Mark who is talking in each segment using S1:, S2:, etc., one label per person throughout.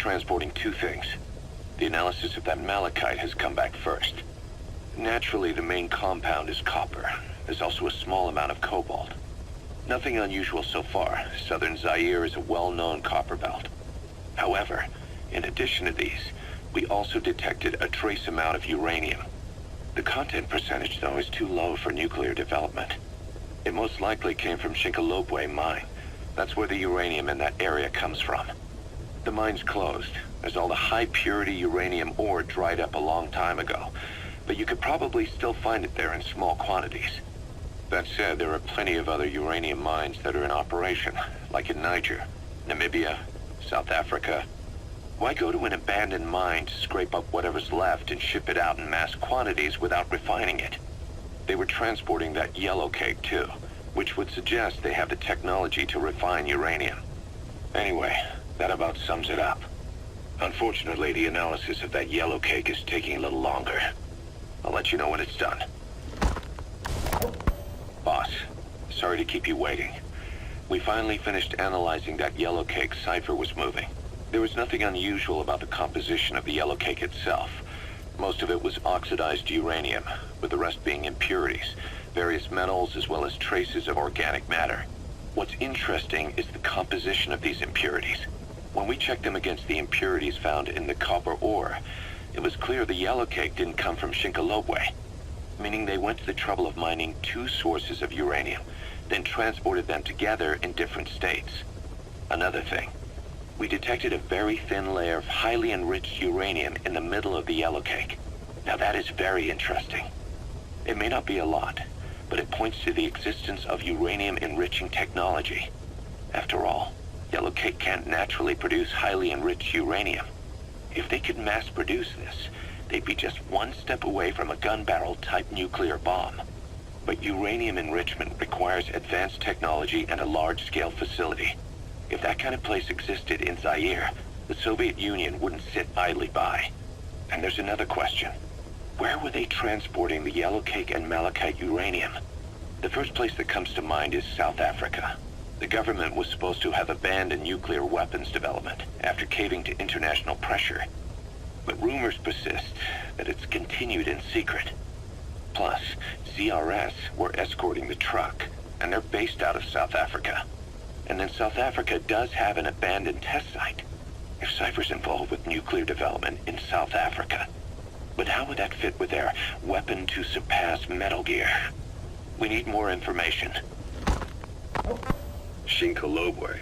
S1: transporting two things. The analysis of that malachite has come back first. Naturally, the main compound is copper. There's also a small amount of cobalt. Nothing unusual so far. Southern Zaire is a well-known copper belt. However, in addition to these, we also detected a trace amount of uranium. The content percentage, though, is too low for nuclear development. It most likely came from Shinkolobwe mine. That's where the uranium in that area comes from. The mine's closed, as all the high-purity uranium ore dried up a long time ago, but you could probably still find it there in small quantities. That said, there are plenty of other uranium mines that are in operation, like in Niger, Namibia, South Africa. Why go to an abandoned mine to scrape up whatever's left and ship it out in mass quantities without refining it? They were transporting that yellow cake too, which would suggest they have the technology to refine uranium. Anyway, that about sums it up. Unfortunately, the analysis of that yellow cake is taking a little longer. I'll let you know when it's done. Boss, sorry to keep you waiting. We finally finished analyzing that yellow cake Cipher was moving. There was nothing unusual about the composition of the yellow cake itself. Most of it was oxidized uranium, with the rest being impurities, various metals as well as traces of organic matter. What's interesting is the composition of these impurities. When we checked them against the impurities found in the copper ore, it was clear the yellow cake didn't come from Shinkolobwe, meaning they went to the trouble of mining two sources of uranium, then transported them together in different states. Another thing, we detected a very thin layer of highly enriched uranium in the middle of the yellow cake. Now that is very interesting. It may not be a lot, but it points to the existence of uranium-enriching technology. After all, yellow cake can't naturally produce highly enriched uranium. If they could mass produce this, they'd be just one step away from a gun barrel-type nuclear bomb. But uranium enrichment requires advanced technology and a large-scale facility. If that kind of place existed in Zaire, the Soviet Union wouldn't sit idly by. And there's another question. Where were they transporting the yellow cake and malachite uranium? The first place that comes to mind is South Africa. The government was supposed to have abandoned nuclear weapons development after caving to international pressure. But rumors persist that it's continued in secret. Plus, ZRS were escorting the truck, and they're based out of South Africa. And then South Africa does have an abandoned test site. If Cipher's involved with nuclear development in South Africa, but how would that fit with their weapon to surpass Metal Gear? We need more information.
S2: Shinkolobwe.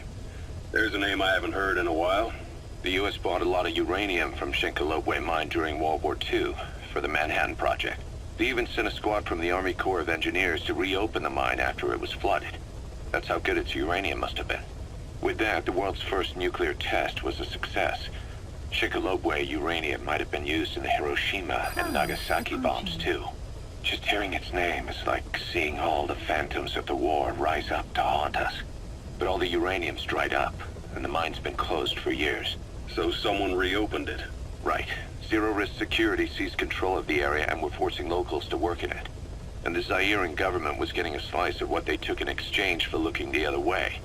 S2: There's a name I haven't heard in a while.
S1: The U.S. bought a lot of uranium from Shinkolobwe mine during World War II for the Manhattan Project. They even sent a squad from the Army Corps of Engineers to reopen the mine after it was flooded. That's how good its uranium must have been. With that, the world's first nuclear test was a success. Shinkolobwe uranium might have been used in the Hiroshima and Nagasaki bombs too. Just hearing its name is like seeing all the phantoms of the war rise up to haunt us. But all the uranium's dried up, and the mine's been closed for years.
S2: So someone reopened it.
S1: Right. Zero-risk security seized control of the area and were forcing locals to work in it. And the Zairean government was getting a slice of what they took in exchange for looking the other way.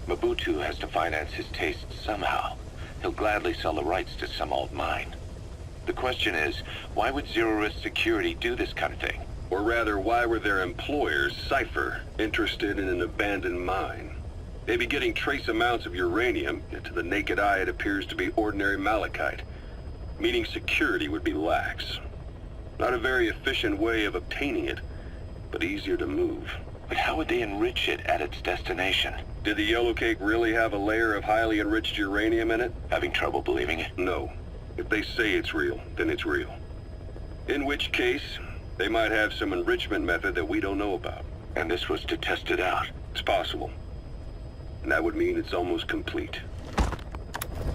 S1: Mobutu has to finance his tastes somehow. He'll gladly sell the rights to some old mine. The question is, why would zero-risk security do this kind of thing?
S2: Or rather, why were their employers, Cipher, interested in an abandoned mine? They'd be getting trace amounts of uranium, yet to the naked eye it appears to be ordinary malachite, meaning security would be lax. Not a very efficient way of obtaining it, but easier to move.
S1: But how would they enrich it at its destination?
S2: Did the yellow cake really have a layer of highly enriched uranium in it?
S1: Having trouble believing it?
S2: No. If they say it's real, then it's real. In which case, they might have some enrichment method that we don't know about.
S1: And this was to test it out?
S2: It's possible. And that would mean it's almost complete.